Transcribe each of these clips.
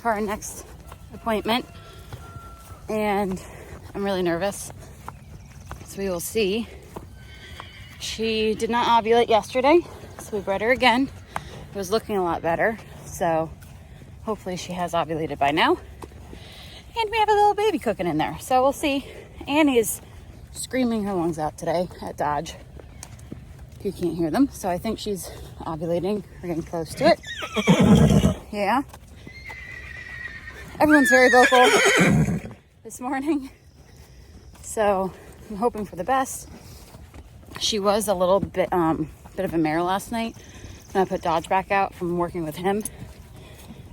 for our next appointment, and I'm really nervous. So we will see. She did not ovulate yesterday, so we bred her again. It was looking a lot better, so hopefully she has ovulated by now. And we have a little baby cooking in there, so we'll see. Annie is screaming her lungs out today at Dodge. You can't hear them, so I think she's ovulating. We're getting close to it. Yeah. Everyone's very vocal this morning, so I'm hoping for the best. She was a little bit of a mare last night when I put Dodge back out from working with him.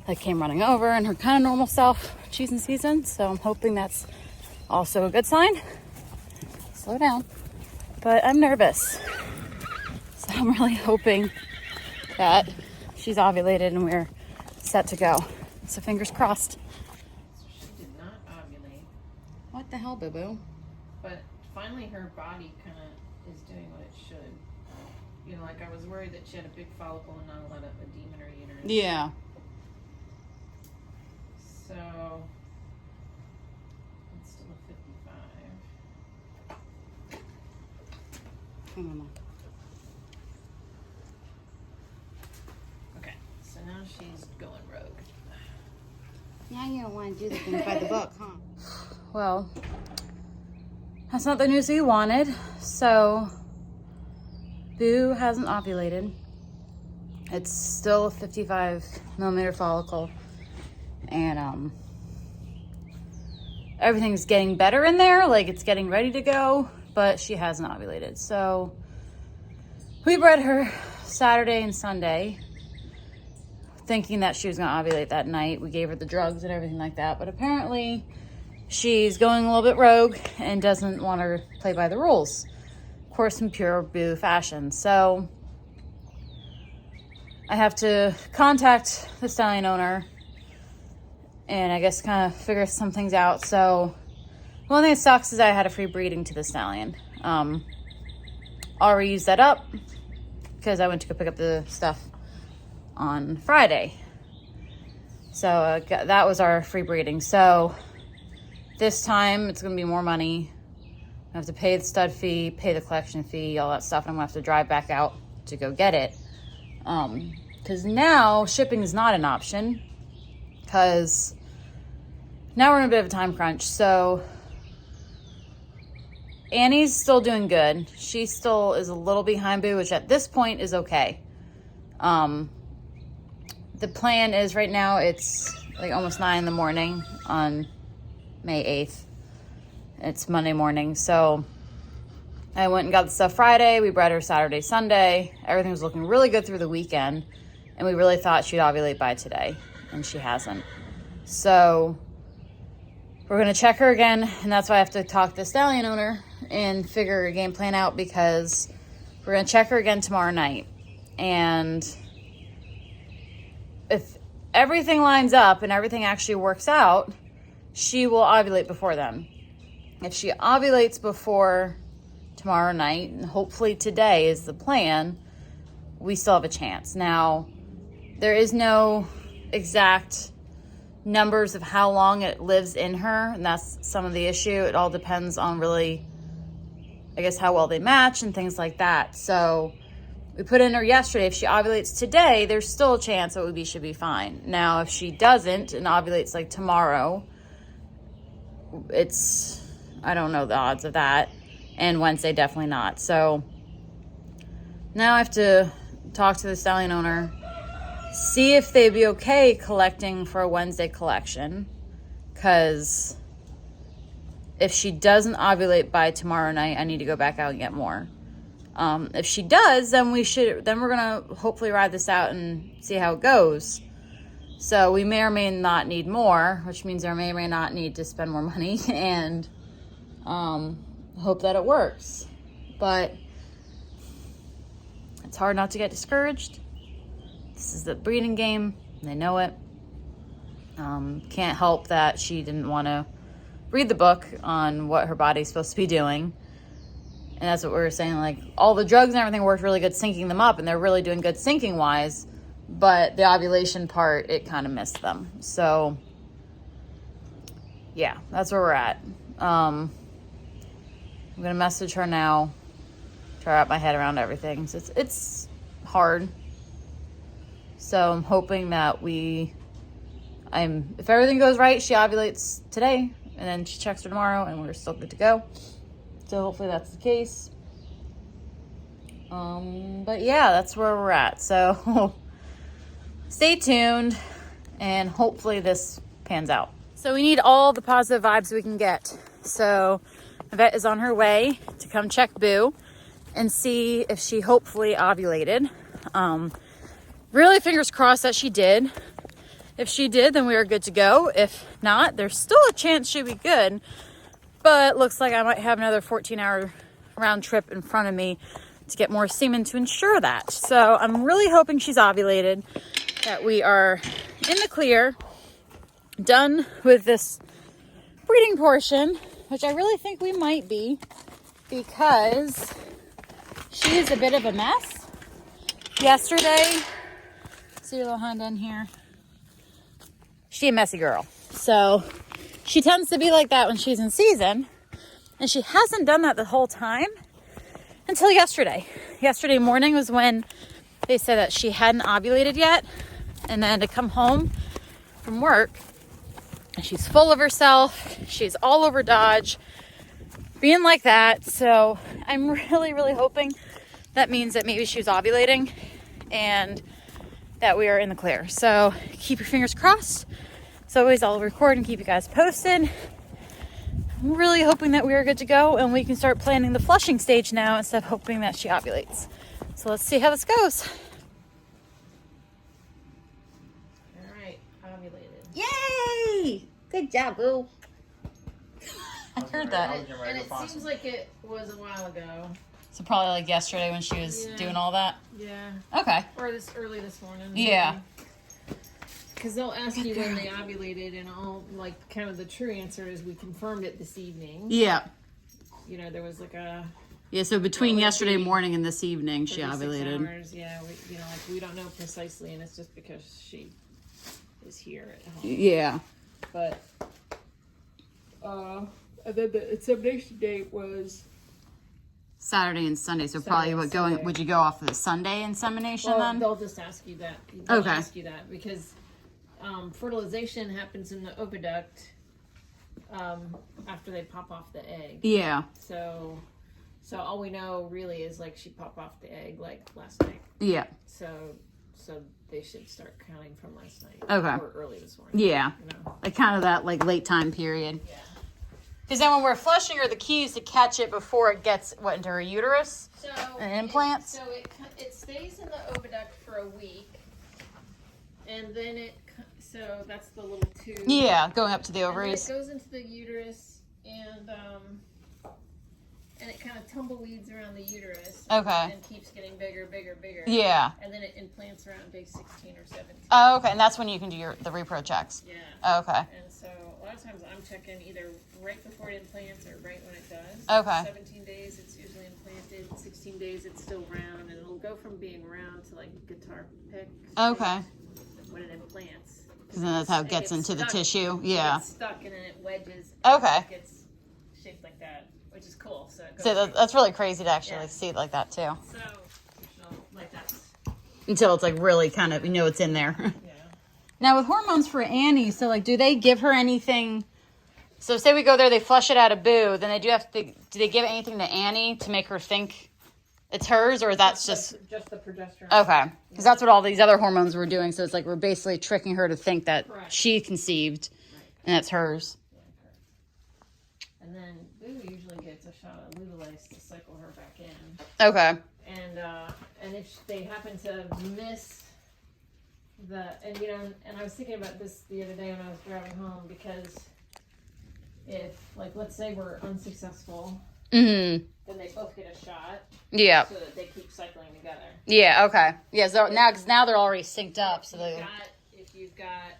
I came running over and her kind of normal self. She's in season, so I'm hoping that's also a good sign. Slow down. But I'm nervous. So I'm really hoping that she's ovulated and we're set to go. So fingers crossed. So she did not ovulate. What the hell, boo-boo? But finally her body kind of is doing what it should. You know, like I was worried that she had a big follicle and not a lot of edema in her uterus. Yeah. So it's still a 55. Hang on. Okay, so now she's going rogue. Now you don't want to do the things by the book, huh? Well, that's not the news we wanted. So, Boo hasn't ovulated. It's still a 55 millimeter follicle. And everything's getting better in there. Like, it's getting ready to go. But she hasn't ovulated. So, we bred her Saturday and Sunday, thinking that she was going to ovulate that night. We gave her the drugs and everything like that. But apparently, she's going a little bit rogue and doesn't want to play by the rules. Of course, in pure Boo fashion. So, I have to contact the stallion owner and I guess kind of figure some things out. So, one thing that sucks is I had a free breeding to the stallion. Already used that up because I went to go pick up the stuff on Friday. So that was our free breeding. So this time it's going to be more money. I have to pay the stud fee, pay the collection fee, all that stuff. And I'm going to have to drive back out to go get it. Because now shipping is not an option. Because now we're in a bit of a time crunch. So Annie's still doing good. She still is a little behind Boo, which at this point is okay. The plan is right now it's like almost 9 in the morning on May 8th. It's Monday morning. So I went and got the stuff Friday. We bred her Saturday, Sunday. Everything was looking really good through the weekend. And we really thought she'd ovulate by today. And she hasn't. So we're going to check her again. And that's why I have to talk to the stallion owner and figure a game plan out, because we're going to check her again tomorrow night. And if everything lines up and everything actually works out, she will ovulate before then. If she ovulates before tomorrow night, and hopefully today is the plan, we still have a chance. Now, there is no exact numbers of how long it lives in her, and that's some of the issue. It all depends on really, I guess, how well they match and things like that. So we put in her yesterday. If she ovulates today, there's still a chance that we should be fine. Now, if she doesn't and ovulates like tomorrow, I don't know the odds of that. And Wednesday, definitely not. So now I have to talk to the stallion owner, see if they'd be okay collecting for a Wednesday collection. Because if she doesn't ovulate by tomorrow night, I need to go back out and get more. If she does, then we're gonna hopefully ride this out and see how it goes. So we may or may not need more, which means there may or may not need to spend more money, and hope that it works. But it's hard not to get discouraged. This is the breeding game. They know it. Can't help that she didn't want to read the book on what her body's supposed to be doing. And that's what we were saying, like, all the drugs and everything worked really good syncing them up, and they're really doing good syncing wise, but the ovulation part, it kind of missed them. So yeah, that's where we're at. I'm gonna message her now, try to wrap my head around everything. So it's hard. So I'm hoping that if everything goes right, she ovulates today, and then she checks her tomorrow, and we're still good to go. So hopefully that's the case. But yeah, that's where we're at. So stay tuned, and hopefully this pans out. So we need all the positive vibes we can get. So Yvette is on her way to come check Boo and see if she hopefully ovulated. Really fingers crossed that she did. If she did, then we are good to go. If not, there's still a chance she'd be good. But looks like I might have another 14-hour round trip in front of me to get more semen to ensure that. So I'm really hoping she's ovulated, that we are in the clear, done with this breeding portion, which I really think we might be, because she is a bit of a mess. Yesterday, see your little hand in here? She's a messy girl. So she tends to be like that when she's in season, and she hasn't done that the whole time until yesterday. Yesterday morning was when they said that she hadn't ovulated yet, and then to come home from work, and she's full of herself, she's all over Dodge, being like that. So I'm really, really hoping that means that maybe she was ovulating and that we are in the clear. So keep your fingers crossed. As always, I'll record and keep you guys posted. I'm really hoping that we are good to go and we can start planning the flushing stage now instead of hoping that she ovulates. So let's see how this goes. All right, ovulated. Yay! Good job, Boo. I heard that. And it seems like it was a while ago. So probably like yesterday when she was doing all that? Yeah. Okay. Or early this morning. Yeah. Because they'll ask you when they ovulated, and all, like, kind of the true answer is we confirmed it this evening. Yeah. You know, there was like a... Yeah, so between yesterday morning and this evening, she ovulated. Hours. Yeah, we don't know precisely, and it's just because she is here at home. Yeah. But, and then the insemination date was... Saturday and Sunday, so Saturday probably and Sunday. Would you go off of the Sunday insemination then? They'll just ask you that. They'll ask you that because fertilization happens in the oviduct after they pop off the egg. Yeah. So all we know really is like she popped off the egg like last night. Yeah. So they should start counting from last night. Okay. Or early this morning. Yeah. You know? Like kind of that like late time period. Yeah. Because then when we're flushing her, the key is to catch it before it gets into her uterus and implants. It stays in the oviduct for a week, and then so that's the little tube. Yeah, going up to the And ovaries. then it goes into the uterus, and it kind of tumbleweeds around the uterus. Okay. And keeps getting bigger. Yeah. And then it implants around day 16 or 17. Oh, okay. And that's when you can do the repro checks. Yeah. Oh, okay. And so a lot of times I'm checking either right before it implants or right when it does. Okay. 17 days it's usually implanted. 16 days it's still round, and it'll go from being round to like guitar pick. Okay. When it implants. Because then that's how it gets into the tissue. Yeah. It gets stuck and then it wedges. Okay. And it gets shaped like that, which is cool. So it goes So that's really crazy to actually Yeah. see it like that too. So like that's Until it's like really kind of, it's in there. yeah. Now with hormones for Annie, so like do they give her anything? So say we go there, they flush it out of Boo, then do they give anything to Annie to make her think it's hers, or that's just the progesterone. okay? Because that's what all these other hormones were doing. So it's like we're basically tricking her to think that Correct. she conceived and it's hers. And then Boo usually gets a shot of Ludolase to cycle her back in. Okay. And if they happen to miss and I was thinking about this the other day when I was driving home, because if, like, let's say we're unsuccessful, Mm-hmm. then they both get a shot. Yeah. So that they keep cycling together. Yeah. Okay. Yeah. So now they're already synced up. So if you've got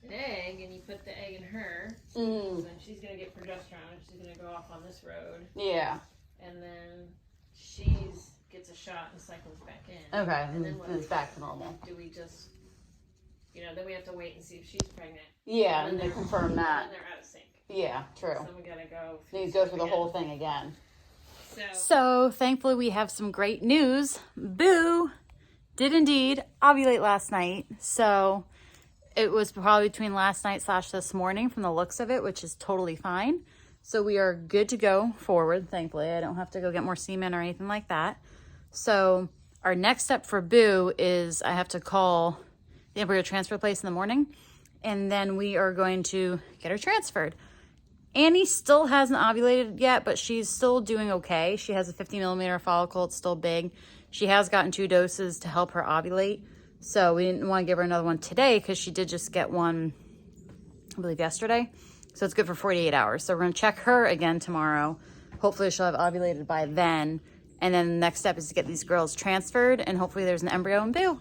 an egg and you put the egg in her, Mm. then she's gonna get progesterone and she's gonna go off on this road. Yeah. And then she gets a shot and cycles back in. Okay. And then it's back to normal. Do we just you know, then we have to wait and see if she's pregnant. Yeah, and they confirm that. And they're out of sync. Yeah, true. So we gotta go. Need to go through the whole thing again. So thankfully we have some great news. Boo did indeed ovulate last night. So it was probably between last night / this morning from the looks of it, which is totally fine. So we are good to go forward, thankfully. I don't have to go get more semen or anything like that. So our next step for Boo is I have to call the embryo transfer place in the morning, and then we are going to get her transferred. Annie still hasn't ovulated yet, but she's still doing okay. She has a 50 millimeter follicle. It's still big. She has gotten 2 doses to help her ovulate. So we didn't want to give her another one today because she did just get one, I believe, yesterday. So it's good for 48 hours. So we're going to check her again tomorrow. Hopefully she'll have ovulated by then. And then the next step is to get these girls transferred, and hopefully there's an embryo in Boo.